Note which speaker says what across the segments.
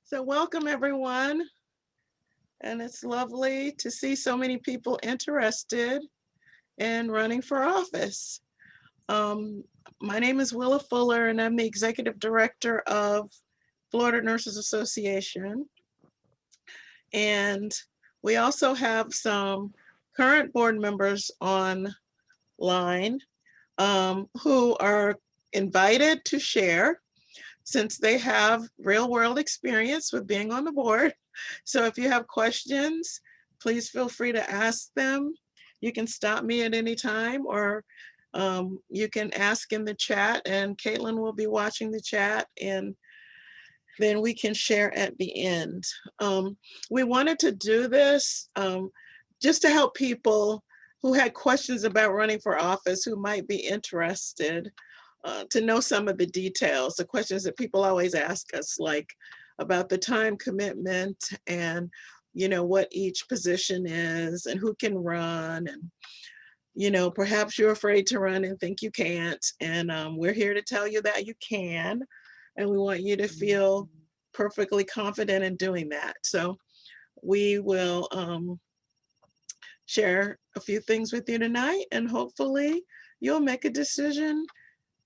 Speaker 1: So welcome everyone, and it's lovely to see so many people interested in running for office. Um, my name is Willa Fuller, and I'm the Executive Director of Florida Nurses Association. And we also have some current board members online who are invited to share since they have real world experience with being on the board. So if you have questions, please feel free to ask them. You can stop me at any time, or you can ask in the chat, and Caitlin will be watching the chat, and then we can share at the end. We wanted to do this just to help people who had questions about running for office, who might be interested, to know some of the details, the questions that people always ask us, like about the time commitment and, what each position is and who can run. And, perhaps you're afraid to run and think you can't. And we're here to tell you that you can. And we want you to feel perfectly confident in doing that. So we will share a few things with you tonight, and hopefully you'll make a decision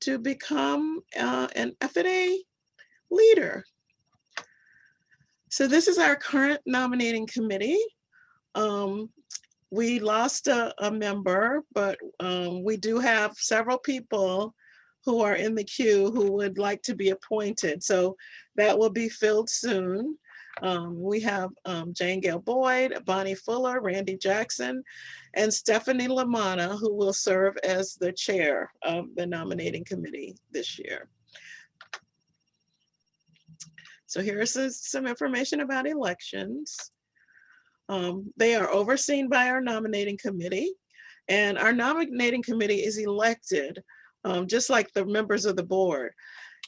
Speaker 1: to become an FNA leader. So this is our current nominating committee. We lost a member, but we do have several people who are in the queue who would like to be appointed. So that will be filled soon. We have Jane Gale Boyd, Bonnie Fuller, Randy Jackson, and Stephanie Lamanna, who will serve as the chair of the nominating committee this year. So here's some information about elections. They are overseen by our nominating committee, and our nominating committee is elected just like the members of the board.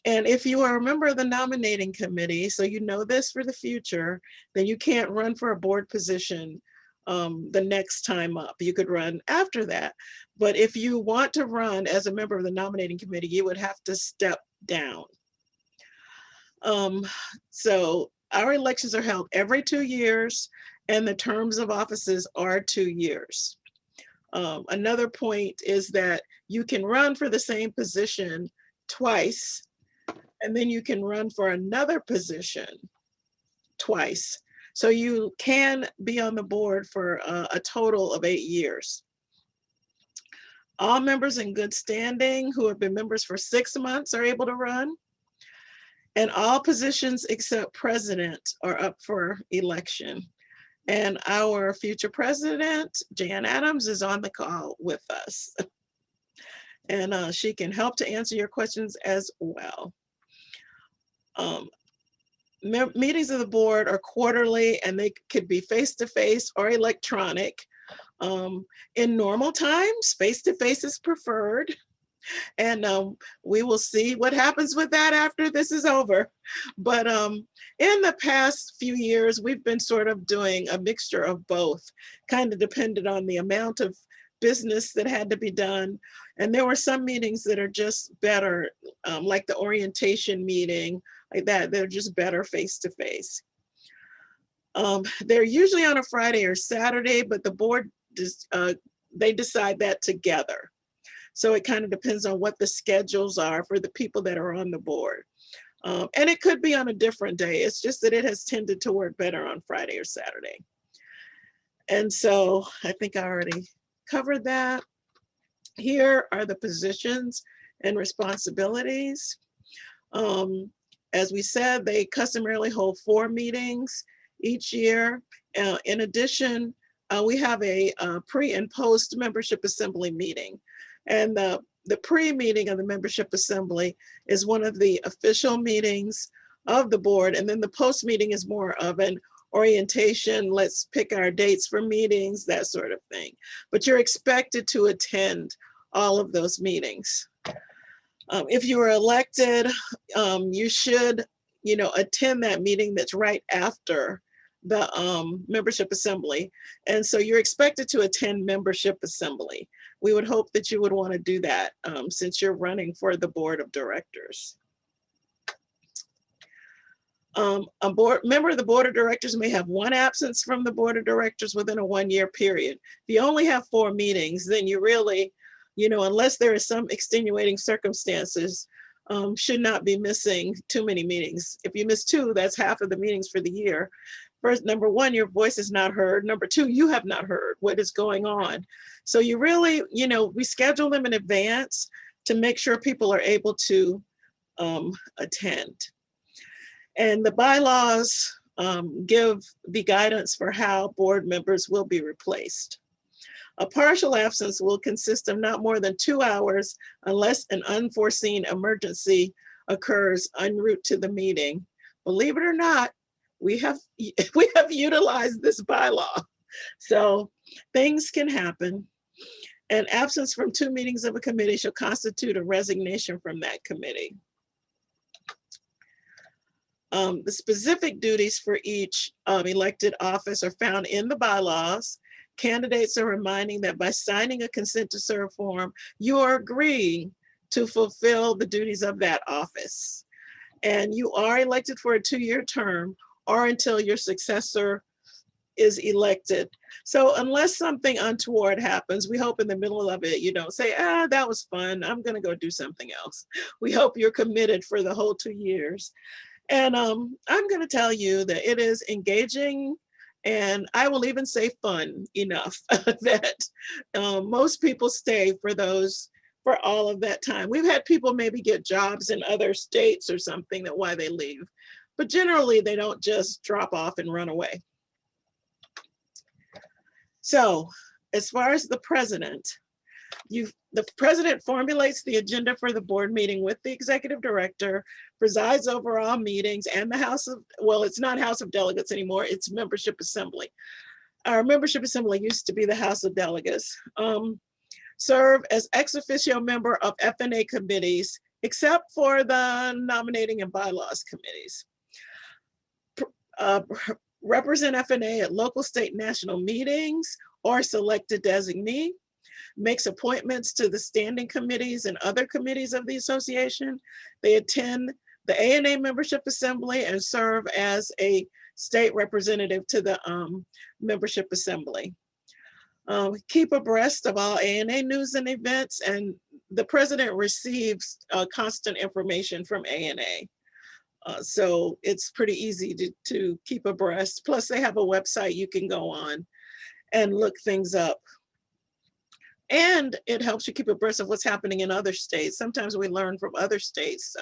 Speaker 1: And if you are a member of the nominating committee, so you know this for the future, then you can't run for a board position the next time up. You could run after that. But if you want to run as a member of the nominating committee, you would have to step down. So our elections are held every 2 years, and the terms of offices are 2 years. Another point is that you can run for the same position twice, and then you can run for another position twice. So you can be on the board for a total of 8 years. All members in good standing who have been members for 6 months are able to run. And all positions except president are up for election. And our future president, Jan Adams, is on the call with us. And she can help to answer your questions as well. Meetings of the board are quarterly, and they could be face-to-face or electronic. In normal times, face-to-face is preferred. And we will see what happens with that after this is over. But in the past few years, we've been sort of doing a mixture of both, kind of depended on the amount of business that had to be done. And there were some meetings that are just better, like the orientation meeting, like that, they're just better face-to-face. They're usually on a Friday or Saturday, but the board, they decide that together. So it kind of depends on what the schedules are for the people that are on the board. And it could be on a different day. It's just that it has tended to work better on Friday or Saturday. And so I think I already covered that. Here are the positions and responsibilities. As we said, they customarily hold 4 meetings each year. In addition, we have a pre and post membership assembly meeting. And the pre-meeting of the membership assembly is one of the official meetings of the board. And then the post meeting is more of an orientation. Let's pick our dates for meetings, that sort of thing. But you're expected to attend all of those meetings. If you were elected, you should, attend that meeting that's right after the membership assembly. And so you're expected to attend membership assembly. We would hope that you would want to do that since you're running for the board of directors. A board member of the board of directors may have one absence from the board of directors within a 1-year period. If you only have 4 meetings, then you really, unless there is some extenuating circumstances, should not be missing too many meetings. If you miss 2, that's half of the meetings for the year. First, number 1, your voice is not heard. Number 2, you have not heard what is going on. So you really, we schedule them in advance to make sure people are able to attend. And the bylaws give the guidance for how board members will be replaced. A partial absence will consist of not more than 2 hours unless an unforeseen emergency occurs en route to the meeting. Believe it or not, we have utilized this bylaw. So things can happen. An absence from 2 meetings of a committee shall constitute a resignation from that committee. The specific duties for each elected office are found in the bylaws. Candidates are reminding that by signing a consent to serve form, you are agreeing to fulfill the duties of that office. And you are elected for a 2-year term or until your successor is elected. So unless something untoward happens, we hope in the middle of it, you don't say, that was fun, I'm gonna go do something else. We hope you're committed for the whole 2 years. And I'm going to tell you that it is engaging, and I will even say fun enough that most people stay for all of that time. We've had people maybe get jobs in other states or something that why they leave, but generally they don't just drop off and run away. So as far as the president, the president formulates the agenda for the board meeting with the executive director, presides over all meetings, and the it's not House of Delegates anymore, it's membership assembly. Our membership assembly used to be the House of Delegates. Serve as ex officio member of FNA committees, except for the nominating and bylaws committees. Represent FNA at local, state, national meetings or select a designee. Makes appointments to the standing committees and other committees of the association. They attend the ANA membership assembly and serve as a state representative to the membership assembly. Keep abreast of all ANA news and events, and the president receives constant information from ANA. So it's pretty easy to keep abreast. Plus they have a website you can go on and look things up. And it helps you keep abreast of what's happening in other states. Sometimes we learn from other states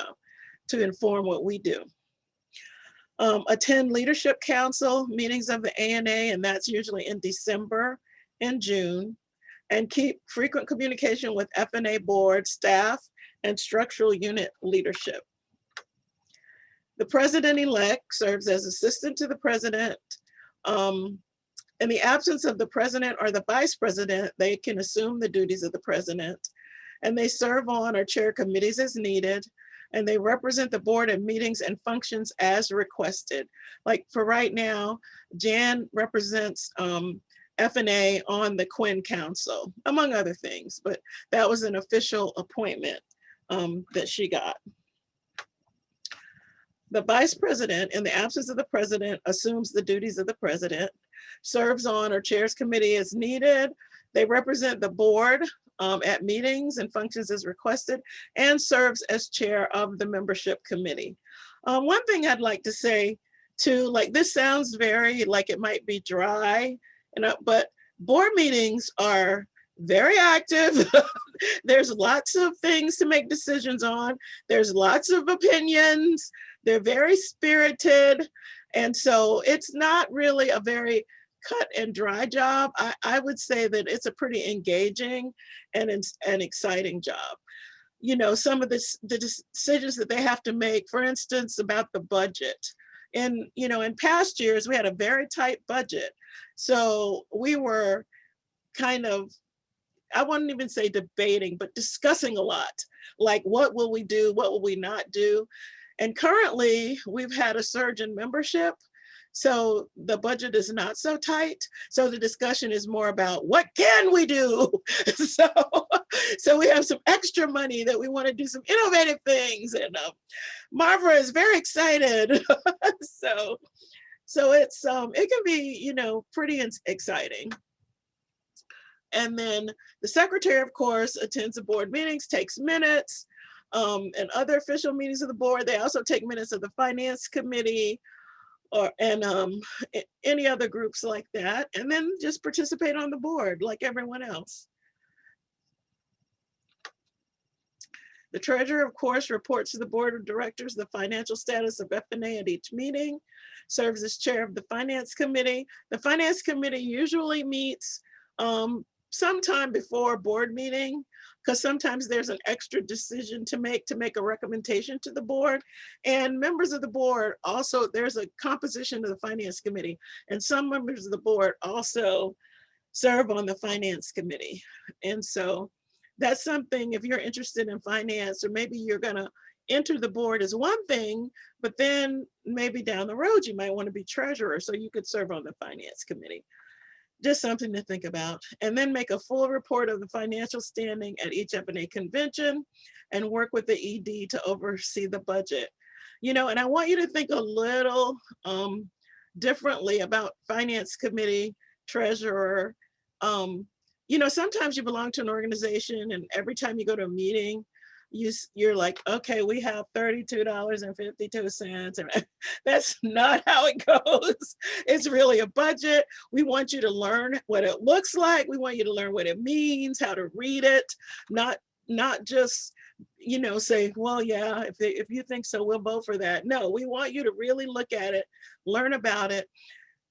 Speaker 1: to inform what we do. Attend leadership council meetings of the ANA, and that's usually in December and June. And keep frequent communication with FNA board staff and structural unit leadership. The president-elect serves as assistant to the president. In the absence of the president or the vice president, they can assume the duties of the president, and they serve on or chair committees as needed, and they represent the board at meetings and functions as requested. Like for right now, Jan represents FNA on the Quinn Council, among other things, but that was an official appointment that she got. The vice president, in the absence of the president, assumes the duties of the president, serves on or chairs committee as needed. They represent the board at meetings and functions as requested, and serves as chair of the membership committee. One thing I'd like to say too, like this sounds very like it might be dry, but board meetings are very active. There's lots of things to make decisions on. There's lots of opinions. They're very spirited. And so it's not really a very cut and dry job. I would say that it's a pretty engaging and an exciting job. You know, some of the decisions that they have to make, for instance, about the budget. And, you know, in past years, we had a very tight budget. So we were kind of, I wouldn't even say debating, but discussing a lot. Like, what will we do? What will we not do? And currently, we've had a surge in membership. So the budget is not so tight. So the discussion is more about what can we do? So, so we have some extra money that we want to do some innovative things. And Marva is very excited. So, so it's it can be, you know, pretty exciting. And then the secretary, of course, attends the board meetings, takes minutes, and other official meetings of the board. They also take minutes of the finance committee or any other groups like that, and then just participate on the board like everyone else. The treasurer, of course, reports to the board of directors the financial status of FNA at each meeting, serves as chair of the finance committee. The finance committee usually meets sometime before a board meeting, because sometimes there's an extra decision to make a recommendation to the board. And members of the board also, there's a composition of the finance committee, and some members of the board also serve on the finance committee. And so that's something, if you're interested in finance, or maybe you're gonna enter the board is one thing, but then maybe down the road, you might want to be treasurer, so you could serve on the finance committee. Just something to think about. And then make a full report of the financial standing at each FNA convention and work with the ED to oversee the budget. You know, and I want you to think a little differently about finance committee, treasurer. You know, sometimes you belong to an organization and every time you go to a meeting, you're like, okay, we have $32.52. And that's not how it goes. It's really a budget. We want you to learn what it looks like. We want you to learn what it means, how to read it, not just, you know, say, well, yeah, if you think so, we'll vote for that. No, we want you to really look at it, learn about it,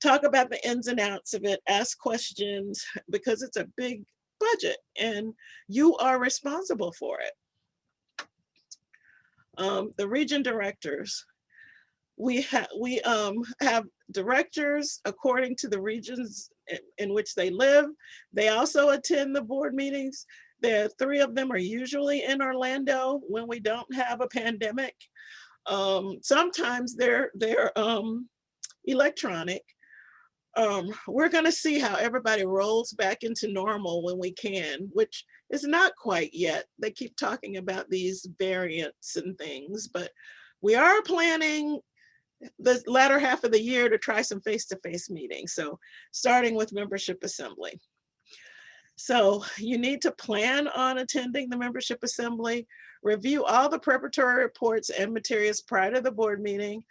Speaker 1: talk about the ins and outs of it, ask questions, because it's a big budget and you are responsible for it. The region directors, we have directors according to the regions in which they live. They also attend the board meetings. The 3 of them are usually in Orlando when we don't have a pandemic. Sometimes they're electronic. We're going to see how everybody rolls back into normal when we can, which is not quite yet. They keep talking about these variants and things, but we are planning the latter half of the year to try some face-to-face meetings. So starting with membership assembly. So you need to plan on attending the membership assembly, review all the preparatory reports and materials prior to the board meeting,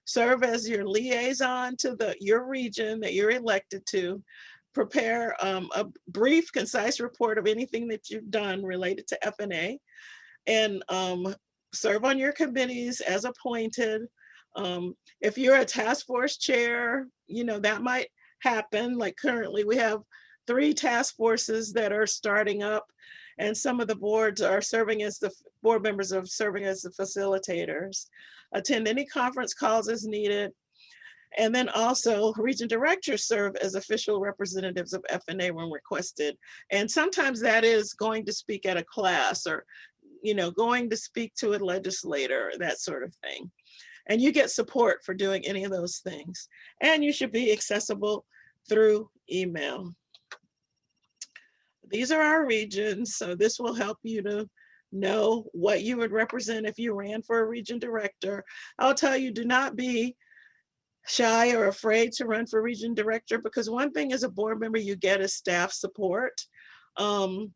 Speaker 1: serve as your liaison to your region that you're elected to, prepare a brief, concise report of anything that you've done related to FNA, and serve on your committees as appointed. If you're a task force chair, you know, that might happen. Like currently we have 3 task forces that are starting up, and some of the boards are serving as the board members are serving as the facilitators. Attend any conference calls as needed. And then also region directors serve as official representatives of FNA when requested. And sometimes that is going to speak at a class or, you know, going to speak to a legislator, that sort of thing. And you get support for doing any of those things. And you should be accessible through email. These are our regions. So this will help you to know what you would represent if you ran for a region director. I'll tell you, do not be shy or afraid to run for region director, because one thing as a board member you get is staff support. You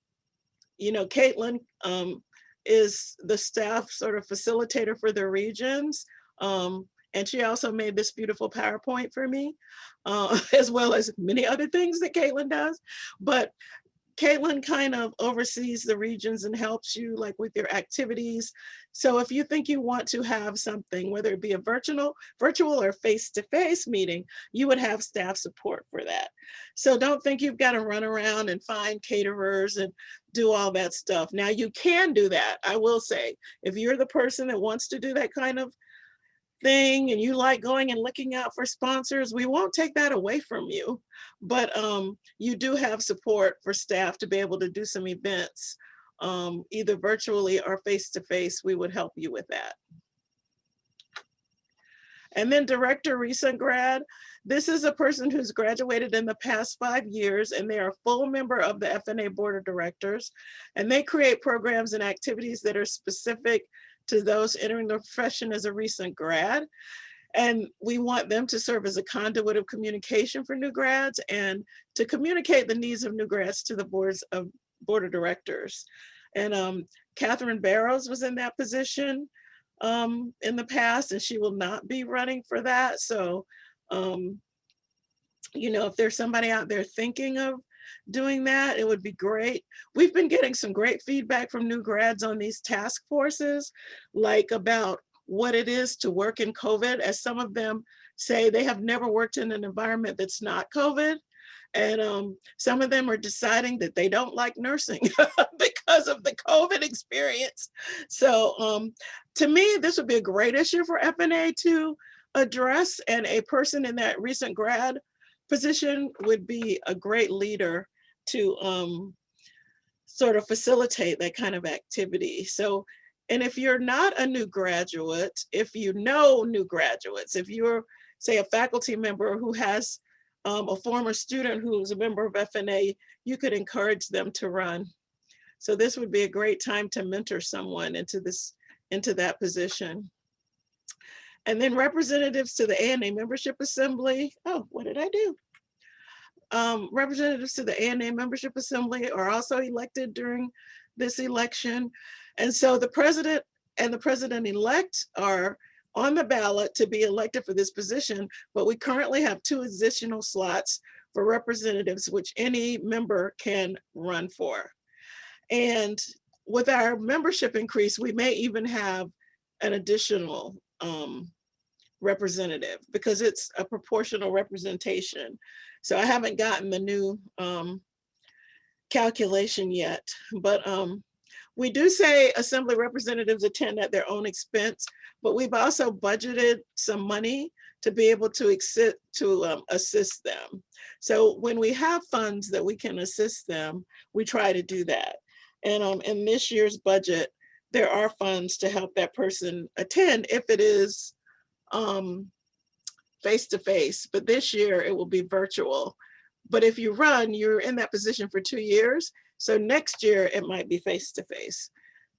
Speaker 1: know, Caitlin is the staff sort of facilitator for the regions. And she also made this beautiful PowerPoint for me, as well as many other things that Caitlin does. But Caitlin kind of oversees the regions and helps you like with your activities. So if you think you want to have something, whether it be a virtual or face-to-face meeting, you would have staff support for that. So don't think you've got to run around and find caterers and do all that stuff. Now you can do that. I will say, if you're the person that wants to do that kind of thing and you like going and looking out for sponsors, we won't take that away from you, but you do have support for staff to be able to do some events, either virtually or face-to-face. We would help you with that. And then director, recent grad. This is a person who's graduated in the past 5 years, and they are a full member of the FNA Board of Directors. And they create programs and activities that are specific to those entering the profession as a recent grad. And we want them to serve as a conduit of communication for new grads and to communicate the needs of new grads to the Board of Directors. And Catherine Barrows was in that position in the past, and she will not be running for that. So, you know, if there's somebody out there thinking of doing that, it would be great. We've been getting some great feedback from new grads on these task forces, like about what it is to work in COVID, as some of them say they have never worked in an environment that's not COVID. And some of them are deciding that they don't like nursing because of the COVID experience. So to me, this would be a great issue for FNA to address, and a person in that recent grad position would be a great leader to sort of facilitate that kind of activity. So, and if you're not a new graduate, if you know new graduates, if you're, say, a faculty member who has a former student who's a member of FNA, you could encourage them to run. So this would be a great time to mentor someone into that position. And then representatives to the ANA Membership Assembly. Oh, what did I do? Representatives to the ANA Membership Assembly are also elected during this election. And so the president and the president-elect are on the ballot to be elected for this position, but we currently have 2 additional slots for representatives, which any member can run for. And with our membership increase, we may even have an additional representative, because it's a proportional representation. So I haven't gotten the new calculation yet, but we do say assembly representatives attend at their own expense, but we've also budgeted some money to be able to assist them. So when we have funds that we can assist them, we try to do that. And in this year's budget, there are funds to help that person attend if it is face-to-face, but this year it will be virtual. But if you run, you're in that position for 2 years. So next year it might be face-to-face.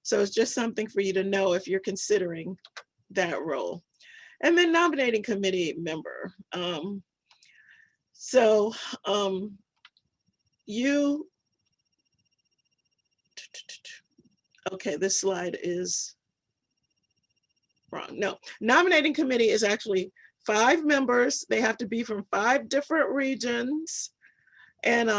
Speaker 1: So it's just something for you to know if you're considering that role. And then nominating committee member. Okay, this slide is wrong. No, nominating committee is actually 5 members. They have to be from 5 different regions. And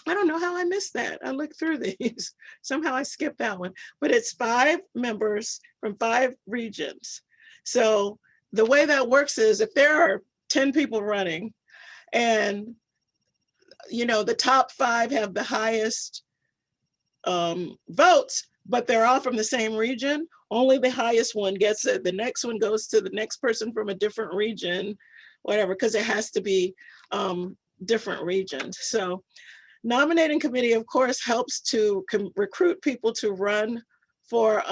Speaker 1: I don't know how I missed that. I looked through these. Somehow I skipped that one. But it's 5 members from 5 regions. So the way that works is if there are 10 people running and, you know, the top 5 have the highest votes, but they're all from the same region, only the highest one gets it. The next one goes to the next person from a different region, whatever, because it has to be different regions. So nominating committee, of course, helps to recruit people to run for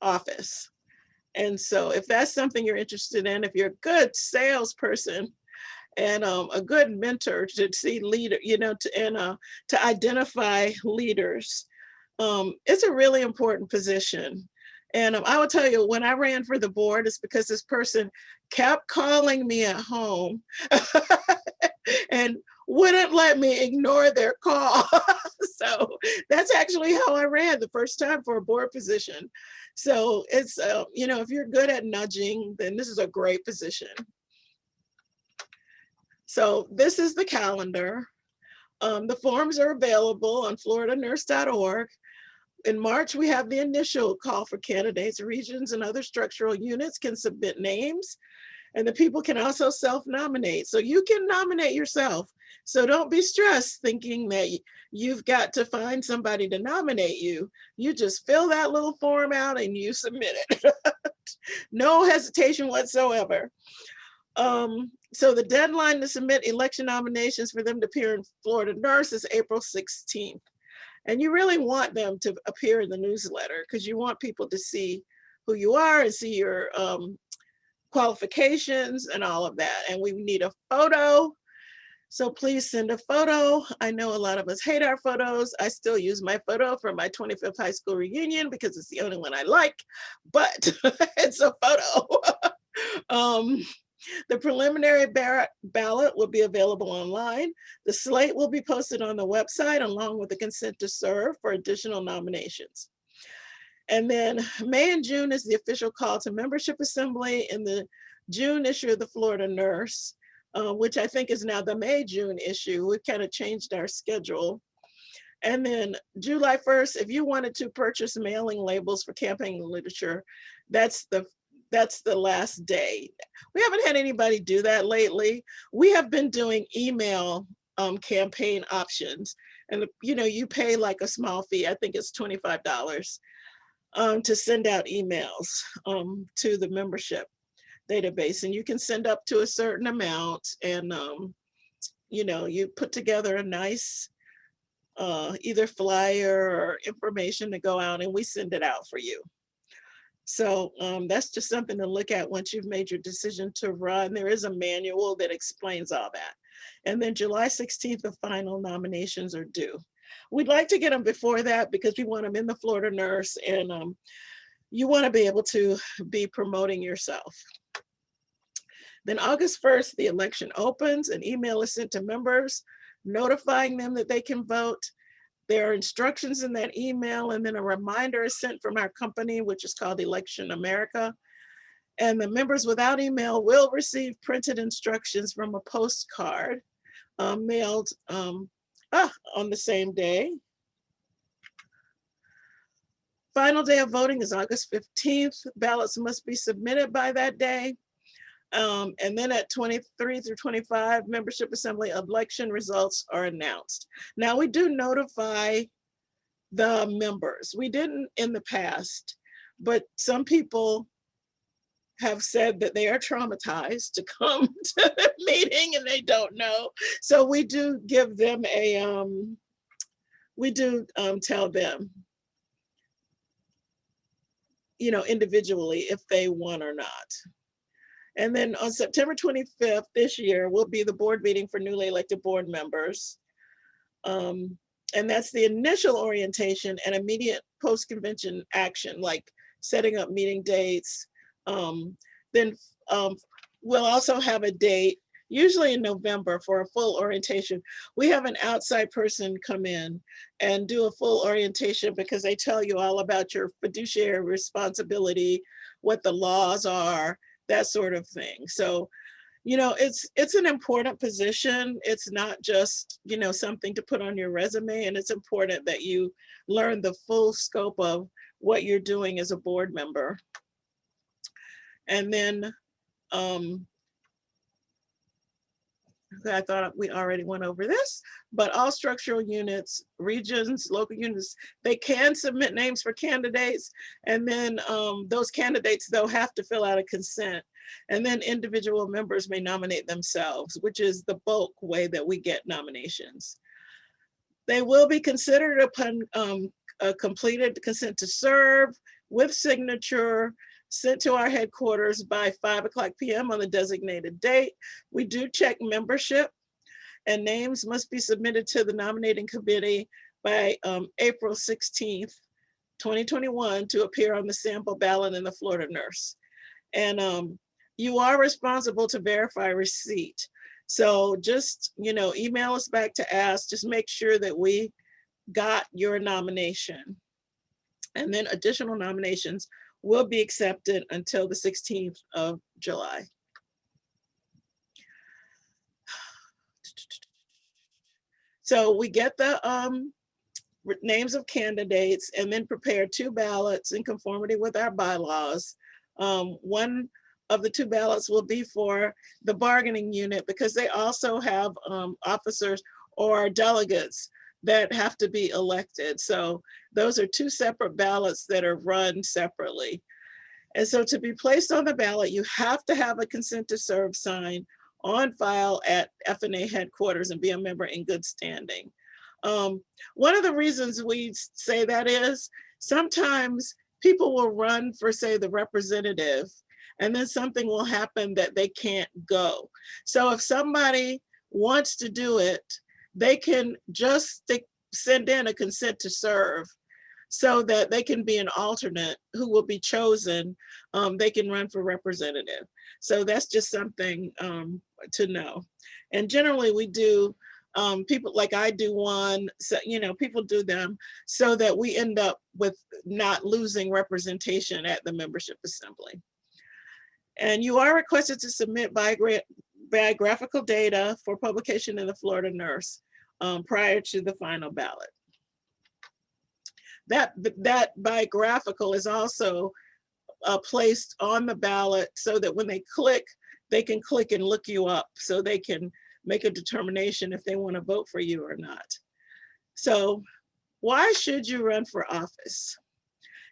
Speaker 1: office. And so if that's something you're interested in, if you're a good salesperson and a good mentor to see leader, you know, to identify leaders, it's a really important position. And I will tell you, when I ran for the board, it's because this person kept calling me at home and wouldn't let me ignore their call. So that's actually how I ran the first time for a board position. So it's, you know, if you're good at nudging, then this is a great position. So this is the calendar. The forms are available on floridanurse.org. In March, we have the initial call for candidates. Regions and other structural units can submit names, and the people can also self-nominate. So you can nominate yourself. So don't be stressed thinking that you've got to find somebody to nominate you. You just fill that little form out and you submit it. No hesitation whatsoever. So the deadline to submit election nominations for them to appear in Florida Nurse is April 16th. And you really want them to appear in the newsletter because you want people to see who you are and see your qualifications and all of that. And we need a photo. So please send a photo. I know a lot of us hate our photos. I still use my photo for my 25th high school reunion because it's the only one I like, but it's a photo. The preliminary ballot will be available online. The slate will be posted on the website along with the consent to serve for additional nominations. And then May and June is the official call to membership assembly in the June issue of the Florida Nurse, which I think is now the May-June issue. We've kind of changed our schedule. And then July 1st, if you wanted to purchase mailing labels for campaign literature, that's the last day. We haven't had anybody do that lately. We have been doing email campaign options. And you pay like a small fee, I think it's $25 to send out emails to the membership database. And you can send up to a certain amount and you put together a nice either flyer or information to go out and we send it out for you. So that's just something to look at once you've made your decision to run. There is a manual that explains all that. And then July 16th, the final nominations are due. We'd like to get them before that because we want them in the Florida Nurse, and you want to be able to be promoting yourself. Then August 1st, the election opens. An email is sent to members notifying them that they can vote. There are instructions in that email, and then a reminder is sent from our company, which is called Election America. And the members without email will receive printed instructions from a postcard mailed on the same day. Final day of voting is August 15th. Ballots must be submitted by that day. And then at 23 through 25, membership assembly election results are announced. Now we do notify the members. We didn't in the past, but some people have said that they are traumatized to come to the meeting and they don't know. So we do give them a, tell them, individually if they want or not. And then on September 25th this year will be the board meeting for newly elected board members. And that's the initial orientation and immediate post-convention action, like setting up meeting dates. Then we'll also have a date, usually in November, for a full orientation. We have an outside person come in and do a full orientation because they tell you all about your fiduciary responsibility, what the laws are, that sort of thing. So, it's an important position. It's not just, something to put on your resume, and it's important that you learn the full scope of what you're doing as a board member. And then, I thought we already went over this, but all structural units, regions, local units, they can submit names for candidates. And then those candidates, they'll have to fill out a consent. And then individual members may nominate themselves, which is the bulk way that we get nominations. They will be considered upon a completed consent to serve with signature, sent to our headquarters by 5:00 p.m. on the designated date. We do check membership, and names must be submitted to the nominating committee by April 16th, 2021 to appear on the sample ballot in the Florida Nurse. And you are responsible to verify receipt. So just, email us back to ask, just make sure that we got your nomination. And then additional nominations will be accepted until the 16th of July. So we get the names of candidates and then prepare 2 ballots in conformity with our bylaws. One of the 2 ballots will be for the bargaining unit because they also have officers or delegates that have to be elected. So those are 2 separate ballots that are run separately. And so to be placed on the ballot, you have to have a consent to serve sign on file at FNA headquarters and be a member in good standing. One of the reasons we say that is sometimes people will run for, say, the representative, and then something will happen that they can't go. So if somebody wants to do it, they can just send in a consent to serve so that they can be an alternate who will be chosen. They can run for representative. So that's just something to know. And generally we do, people like I do one, so, you know, people do them so that we end up with not losing representation at the membership assembly. And you are requested to submit biographical data for publication in the Florida Nurse prior to the final ballot. That biographical is also placed on the ballot so that when they can click and look you up so they can make a determination if they want to vote for you or not. So why should you run for office?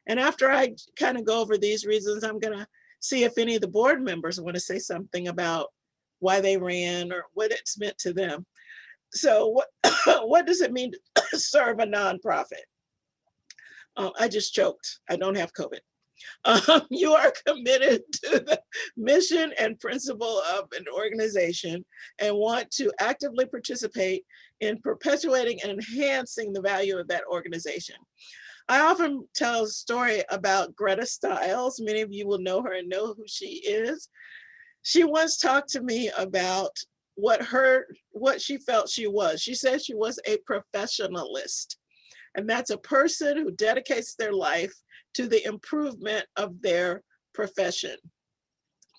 Speaker 1: And after I kind of go over these reasons, I'm gonna see if any of the board members want to say something about why they ran or what it's meant to them. So what does it mean to serve a nonprofit? I just choked. I don't have COVID. You are committed to the mission and principle of an organization and want to actively participate in perpetuating and enhancing the value of that organization. I often tell a story about Greta Stiles. Many of you will know her and know who she is. She once talked to me about what she felt she was. She said she was a professionalist. And that's a person who dedicates their life to the improvement of their profession.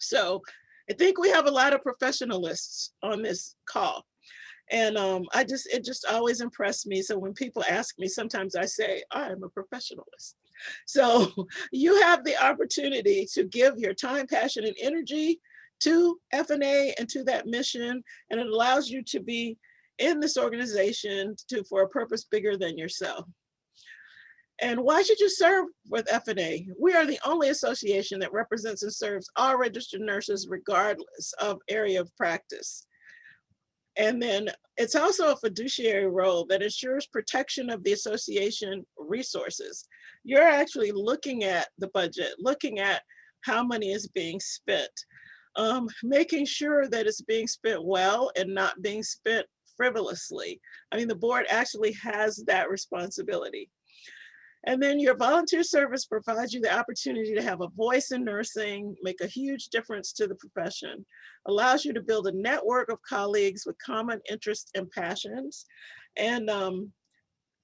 Speaker 1: So I think we have a lot of professionalists on this call. And it just always impressed me. So when people ask me, sometimes I say, I'm a professionalist. So you have the opportunity to give your time, passion, and energy to FNA and to that mission. And it allows you to be in this organization for a purpose bigger than yourself. And why should you serve with FNA? We are the only association that represents and serves all registered nurses regardless of area of practice. And then it's also a fiduciary role that ensures protection of the association resources. You're actually looking at the budget, looking at how money is being spent, making sure that it's being spent well and not being spent frivolously. I mean, the board actually has that responsibility. And then your volunteer service provides you the opportunity to have a voice in nursing, make a huge difference to the profession, allows you to build a network of colleagues with common interests and passions. And,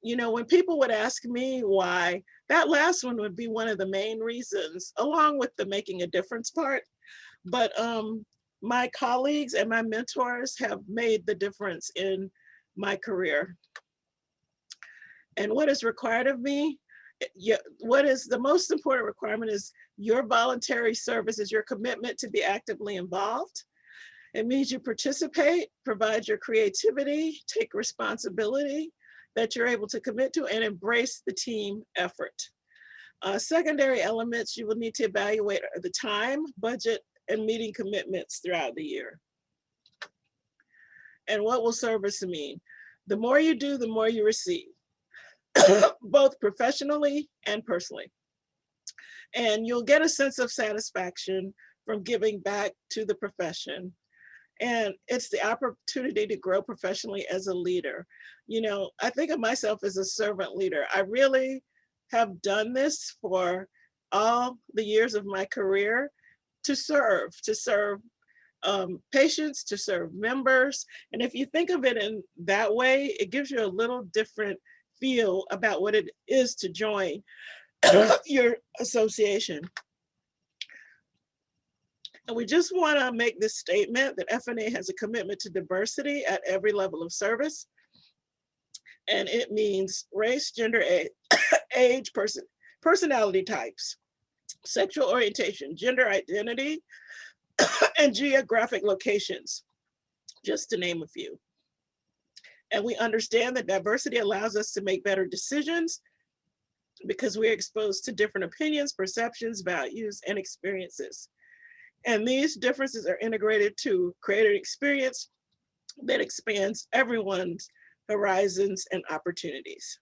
Speaker 1: you know, when people would ask me why, that last one would be one of the main reasons, along with the making a difference part. But my colleagues and my mentors have made the difference in my career. And what is required of me? What is the most important requirement is your voluntary service, is your commitment to be actively involved. It means you participate, provide your creativity, take responsibility that you're able to commit to, and embrace the team effort. Secondary elements you will need to evaluate are the time, budget, and meeting commitments throughout the year. And what will service mean? The more you do, the more you receive. Both professionally and personally. And you'll get a sense of satisfaction from giving back to the profession. And it's the opportunity to grow professionally as a leader. You know, I think of myself as a servant leader. I really have done this for all the years of my career to serve patients, to serve members. And if you think of it in that way, it gives you a little different feel about what it is to join your association. And we just want to make this statement that FNA has a commitment to diversity at every level of service. And it means race, gender, age, personality types, sexual orientation, gender identity, and geographic locations, just to name a few. And we understand that diversity allows us to make better decisions because we're exposed to different opinions, perceptions, values, and experiences. And these differences are integrated to create an experience that expands everyone's horizons and opportunities.